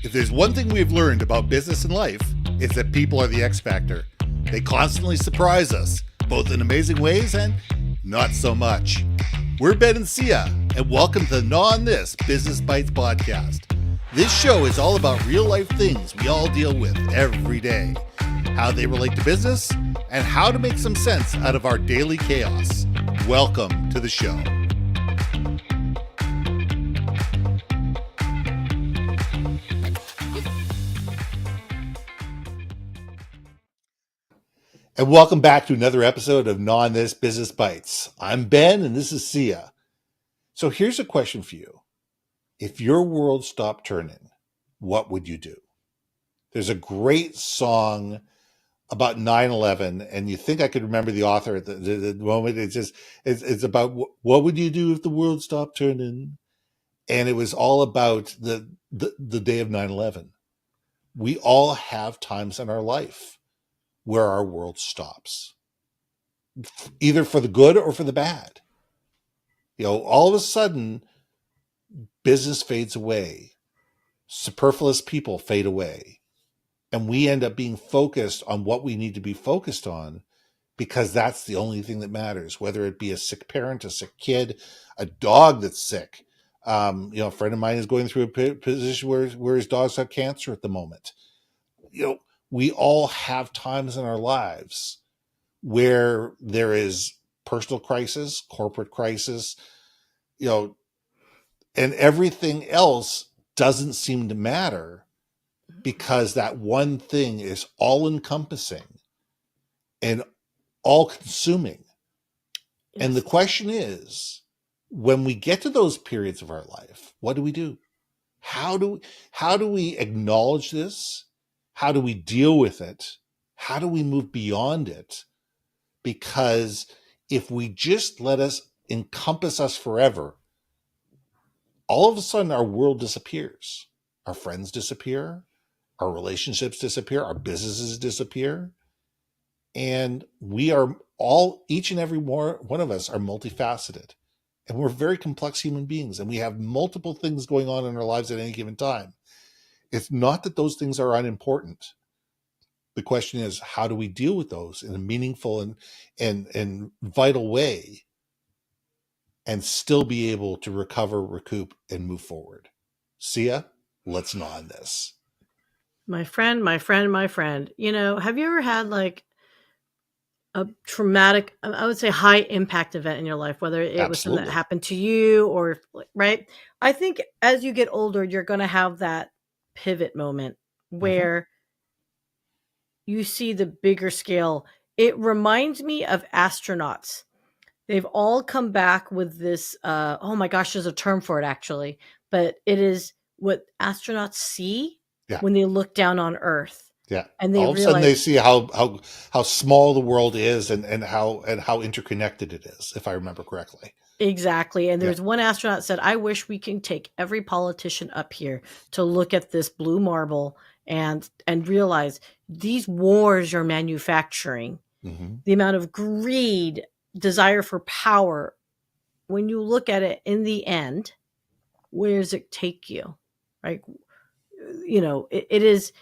If there's one thing we've learned about business and life, it's that people are the X factor. They constantly surprise us, both in amazing ways and not so much. We're Ben and Syya, and welcome to the Gnaw on This Business Bites podcast. This show is all about real life things we all deal with every day, how they relate to business, and how to make some sense out of our daily chaos. Welcome to the show. And welcome back to another episode of Gnaw on This Business Bites. I'm Ben and this is Syya. So here's a question for you. If your world stopped turning, what would you do? There's a great song about 9/11, and you think I could remember the author at the moment. It's about what would you do if the world stopped turning? And it was all about the day of 9/11. We all have times in our life where our world stops, either for the good or for the bad. You know, all of a sudden, business fades away, superfluous people fade away, and we end up being focused on what we need to be focused on because that's the only thing that matters, whether it be a sick parent, a sick kid, a dog that's sick. A friend of mine is going through a position where his dog's got cancer at the moment. We all have times in our lives where there is personal crisis, corporate crisis, and everything else doesn't seem to matter because that one thing is all encompassing and all consuming. Yes. And the question is, when we get to those periods of our life, what do we do? How do we acknowledge this? How do we deal with it? How do we move beyond it? Because if we just let us encompass us forever, all of a sudden our world disappears. Our friends disappear. Our relationships disappear. Our businesses disappear. And we are each and every one of us are multifaceted. And we're very complex human beings. And we have multiple things going on in our lives at any given time. It's not that those things are unimportant. The question is, how do we deal with those in a meaningful and vital way and still be able to recover, recoup, and move forward? Syya, let's gnaw on this. My friend. Have you ever had like a traumatic, I would say high impact event in your life, whether it was something that happened to you or, right? I think as you get older, you're going to have that pivot moment where you see the bigger scale. It reminds me of astronauts. They've all come back with this, oh my gosh, there's a term for it actually, but it is what astronauts see when they look down on Earth. Yeah. And they all of a sudden they see how small the world is and how interconnected it is, if I remember correctly. Exactly. And there's one astronaut said, I wish we can take every politician up here to look at this blue marble and realize these wars you're manufacturing, the amount of greed, desire for power, when you look at it in the end, where does it take you? Right? It is,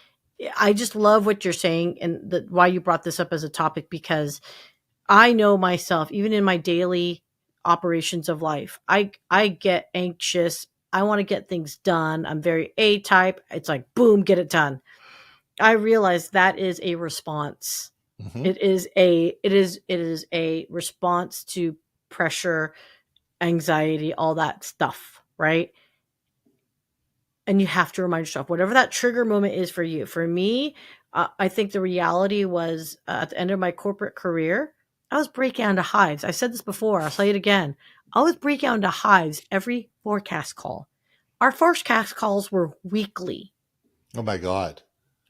I just love what you're saying and why you brought this up as a topic, because I know myself, even in my daily operations of life, I get anxious. I want to get things done. I'm very A-type. It's like, boom, get it done. I realize that is a response. It is a response to pressure, anxiety, all that stuff, right? And you have to remind yourself, whatever that trigger moment is for you. For me, I think the reality was at the end of my corporate career, I was breaking down to hives. I said this before. I'll say it again. I was breaking down to hives every forecast call. Our forecast calls were weekly. Oh my God.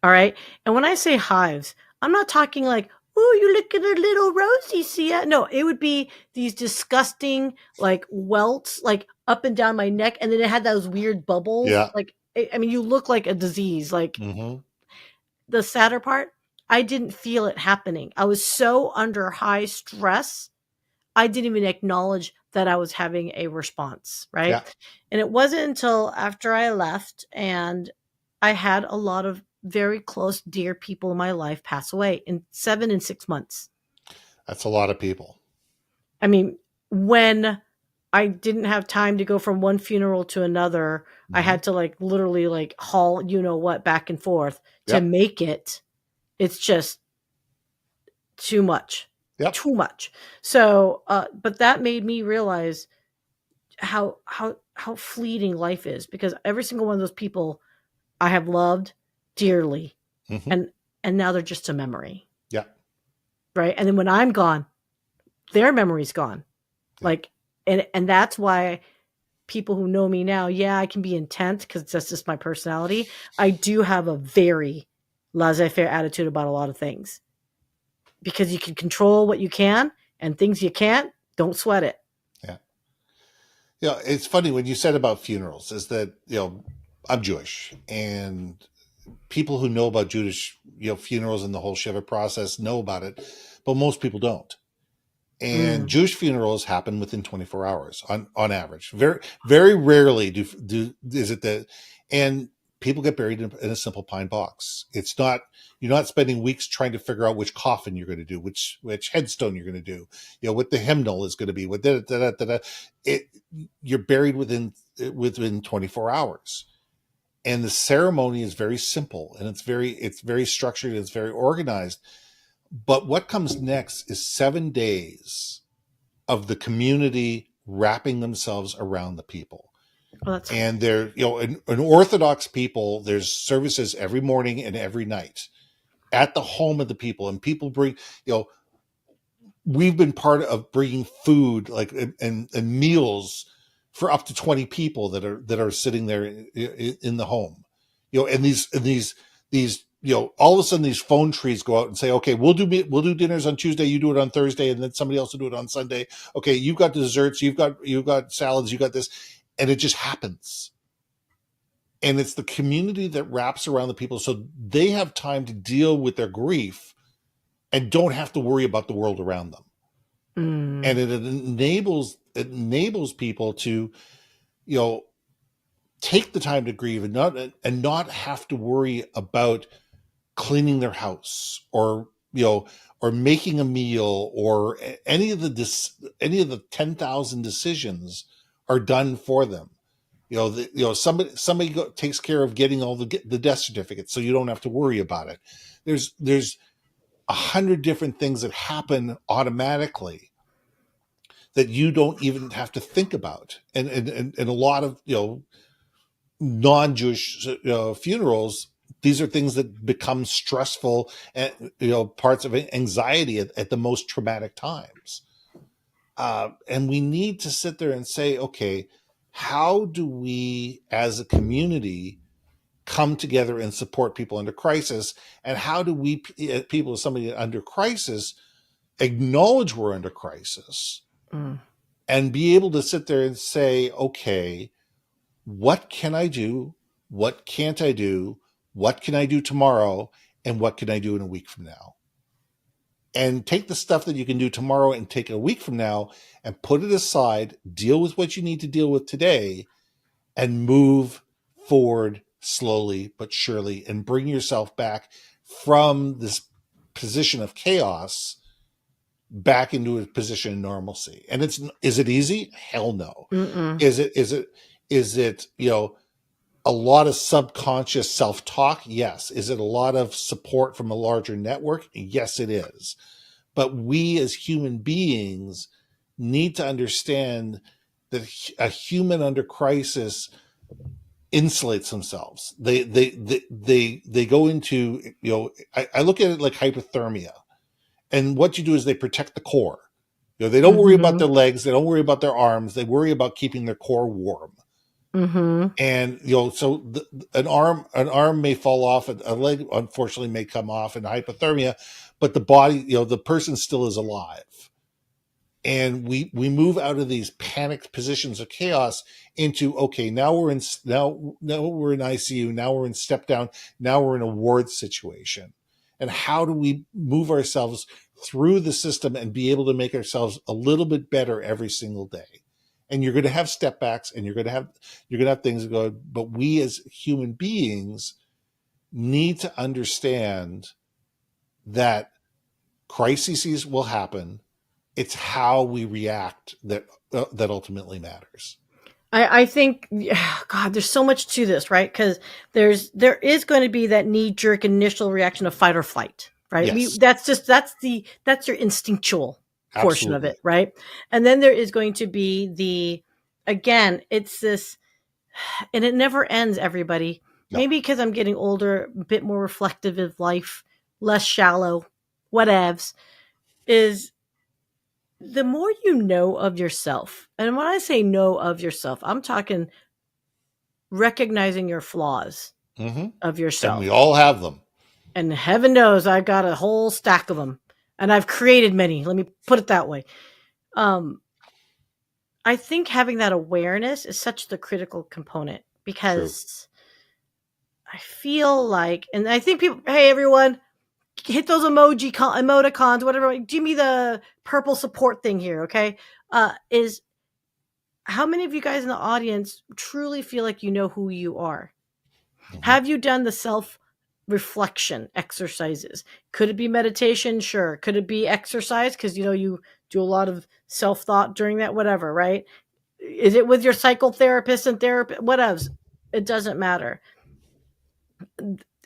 All right. And when I say hives, I'm not talking like, oh, you look at a little rosy, Syya. No, it would be these disgusting like welts, like up and down my neck. And then it had those weird bubbles. Yeah. Like, I mean, you look like a disease. Like the sadder part, I didn't feel it happening. I was so under high stress, I didn't even acknowledge that I was having a response, right? Yeah. And it wasn't until after I left and I had a lot of very close, dear people in my life pass away in 7 and 6 months. That's a lot of people. I mean, when I didn't have time to go from one funeral to another, I Mm-hmm. had to like literally like haul you know what back and forth to Yep. make it. It's just too much. Yep. Too much. So, but that made me realize how fleeting life is, because every single one of those people I have loved dearly, Mm-hmm. and now they're just a memory, Yep. right? And then when I'm gone, their memory's gone. Yep. Like, and that's why people who know me now, yeah, I can be intense because that's just my personality. I do have a very laissez-faire attitude about a lot of things, because you can control what you can, and things you can't, don't sweat it. Yeah. Yeah. It's funny when you said about funerals is that, I'm Jewish, and people who know about Jewish, funerals and the whole Shiva process know about it, but most people don't. And Mm. Jewish funerals happen within 24 hours on average. Very, very rarely do is it that, and people get buried in a simple pine box. It's not, you're not spending weeks trying to figure out which coffin you're going to do, which headstone you're going to do, what the hymnal is going to be, what it, you're buried within 24 hours. And the ceremony is very simple, and it's very structured, and it's very organized. But what comes next is 7 days of the community wrapping themselves around the people. Well, that's And they're, an Orthodox people, there's services every morning and every night at the home of the people. And people bring, we've been part of bringing food, like, and meals for up to 20 people that are sitting there in the home, and these all of a sudden these phone trees go out and say, okay, we'll do dinners on Tuesday, you do it on Thursday, and then somebody else will do it on Sunday. Okay, you've got desserts, you've got salads, you got this, and it just happens. And it's the community that wraps around the people, so they have time to deal with their grief and don't have to worry about the world around them. mm, And it enables people to, you know take the time to grieve and not have to worry about cleaning their house, or making a meal, or any of the 10,000 decisions are done for them. Somebody takes care of getting all the death certificates, so you don't have to worry about it. There's 100 different things that happen automatically that you don't even have to think about. And a lot of, non-Jewish funerals, these are things that become stressful, and parts of anxiety at the most traumatic times. And we need to sit there and say, okay, how do we as a community come together and support people under crisis? And how do we, people, somebody under crisis, acknowledge we're under crisis mm, and be able to sit there and say, okay, what can I do? What can't I do? What can I do tomorrow? And what can I do in a week from now? And take the stuff that you can do tomorrow and take a week from now and put it aside, deal with what you need to deal with today, and move forward slowly but surely, and bring yourself back from this position of chaos back into a position of normalcy. And is it easy? Hell no. mm-mm. Is it a lot of subconscious self-talk? Yes. Is it a lot of support from a larger network? Yes, it is. But we as human beings need to understand that a human under crisis insulates themselves. They go into, I look at it like hypothermia. And what you do is they protect the core. They don't worry about Mhm. their legs, they don't worry about their arms, they worry about keeping their core warm. Mhm. And so an arm may fall off, a leg unfortunately may come off in hypothermia, but the body, the person still is alive. And we move out of these panicked positions of chaos into, okay, now we're in ICU, now we're in step down, now we're in a ward situation. And how do we move ourselves through the system and be able to make ourselves a little bit better every single day? And you're going to have step backs, and you're going to have things that go, but we as human beings need to understand that crises will happen. It's how we react that ultimately matters. I think, God, there's so much to this, right? Because there is going to be that knee jerk initial reaction of fight or flight, right? Yes. That's your instinctual portion of Absolutely. it, right? And then there is going to be again, it's this, and it never ends, everybody. No. Maybe because I'm getting older, a bit more reflective of life, less shallow, whatevs, is the more you know of yourself. And when I say know of yourself, I'm talking recognizing your flaws Mm-hmm. of And we yourself. all have them. And heaven knows I've got a whole stack of them. And I've created many. Let me put it that way. I think having that awareness is such the critical component, because I feel like, and I think people, hey, everyone, hit those emoticons, whatever. Give me the purple support thing here, okay? Is how many of you guys in the audience truly feel like you know who you are? Mm-hmm. Have you done the self reflection exercises? Could it be meditation? Sure. Could it be exercise? Because you do a lot of self thought during that, whatever, right? Is it with your psychotherapist and therapist? Whatever. It doesn't matter.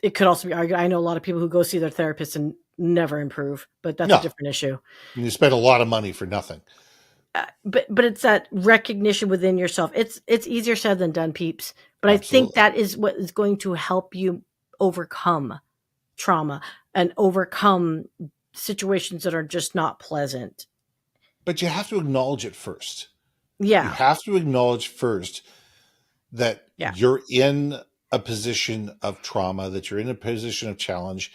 It could also be argued. I know a lot of people who go see their therapist and never improve, but that's a different issue. And you spend a lot of money for nothing. But it's that recognition within yourself. It's easier said than done, peeps. But absolutely. I think that is what is going to help you overcome trauma and overcome situations that are just not pleasant. But you have to acknowledge it first. Yeah. You have to acknowledge first that you're in a position of trauma, that you're in a position of challenge.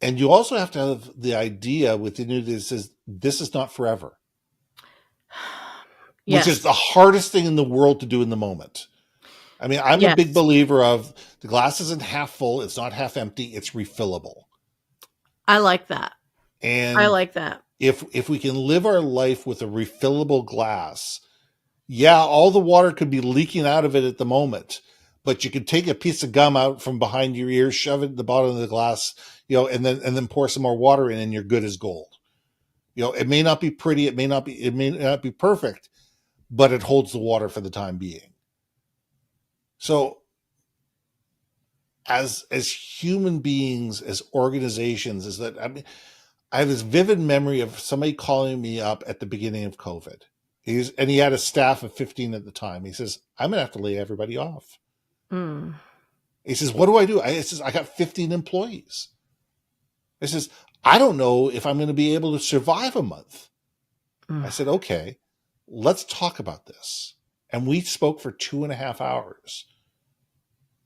And you also have to have the idea within you that says, this is not forever. Yes. Which is the hardest thing in the world to do in the moment. I mean, I'm a big believer of the glass isn't half full, it's not half empty, it's refillable. I like that. And I like that. If we can live our life with a refillable glass, all the water could be leaking out of it at the moment, but you could take a piece of gum out from behind your ear, shove it at the bottom of the glass, and then pour some more water in, and you're good as gold. It may not be pretty, it may not be perfect, but it holds the water for the time being. So as human beings, as organizations, is that, I mean, I have this vivid memory of somebody calling me up at the beginning of COVID. And he had a staff of 15 at the time. He says, I'm going to have to lay everybody off. Mm. He says, what do I do? I got 15 employees. He says, I don't know if I'm going to be able to survive a month. Mm. I said, okay, let's talk about this. And we spoke for 2.5 hours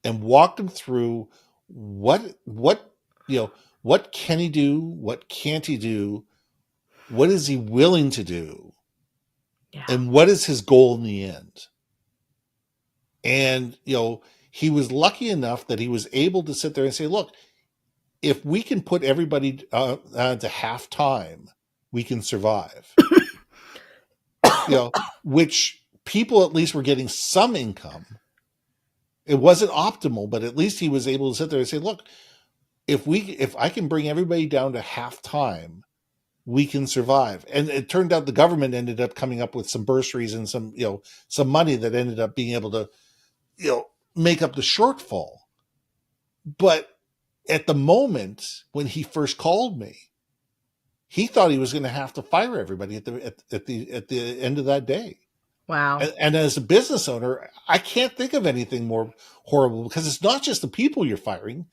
and walked him through what can he do? What can't he do? What is he willing to do? Yeah. And what is his goal in the end? And, he was lucky enough that he was able to sit there and say, look, if we can put everybody to half time, we can survive. Which people at least were getting some income. It wasn't optimal, but at least he was able to sit there and say, look, if I can bring everybody down to half time, we can survive. And it turned out the government ended up coming up with some bursaries and some money that ended up being able to, make up the shortfall. But at the moment when he first called me, he thought he was going to have to fire everybody at the end of that day. Wow. And as a business owner, I can't think of anything more horrible, because it's not just the people you're firing,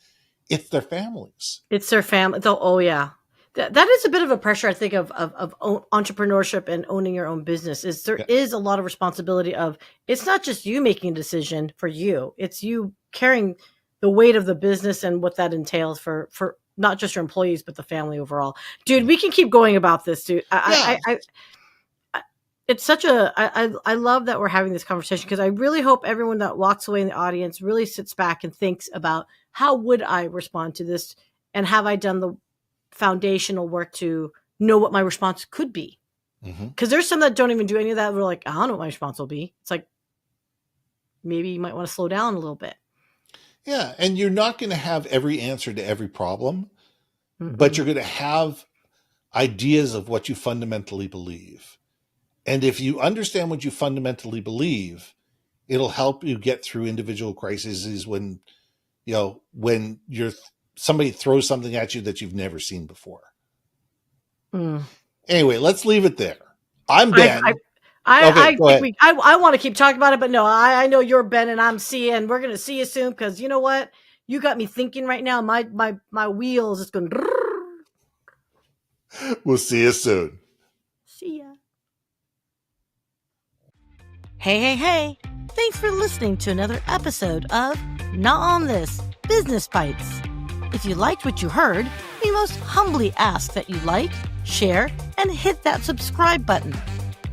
it's their families. It's their family. Oh yeah. That is a bit of a pressure, I think, of entrepreneurship and owning your own business. There is a lot of responsibility of, it's not just you making a decision for you. It's you carrying the weight of the business and what that entails for not just your employees, but the family overall. Dude, we can keep going about this, dude. It's such I love that we're having this conversation, because I really hope everyone that walks away in the audience really sits back and thinks about, how would I respond to this? And have I done the foundational work to know what my response could be? Because there's some that don't even do any of that. We're like, I don't know what my response will be. It's like, maybe you might want to slow down a little bit. Yeah, and you're not going to have every answer to every problem, Mm-mm. but you're going to have ideas of what you fundamentally believe. And if you understand what you fundamentally believe, it'll help you get through individual crises when, when somebody throws something at you that you've never seen before. Mm. Anyway, let's leave it there. I'm Ben. I go ahead. I want to keep talking about it, but no, I know you're Ben and I'm Syya, and we're gonna see you soon because you know what? You got me thinking right now. My wheels is going. We'll see you soon. See ya. Hey. Thanks for listening to another episode of Not On This Business Bites. If you liked what you heard, we most humbly ask that you like, share, and hit that subscribe button.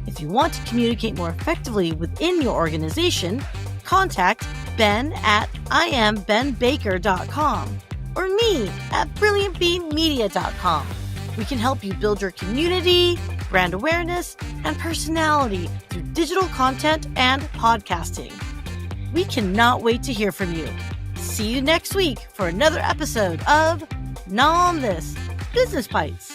If you want to communicate more effectively within your organization, contact Ben at IamBenBaker.com or me at BrilliantBeeMedia.com. We can help you build your community, brand awareness, and personality through digital content and podcasting. We cannot wait to hear from you. See you next week for another episode of Not On This Business Bites.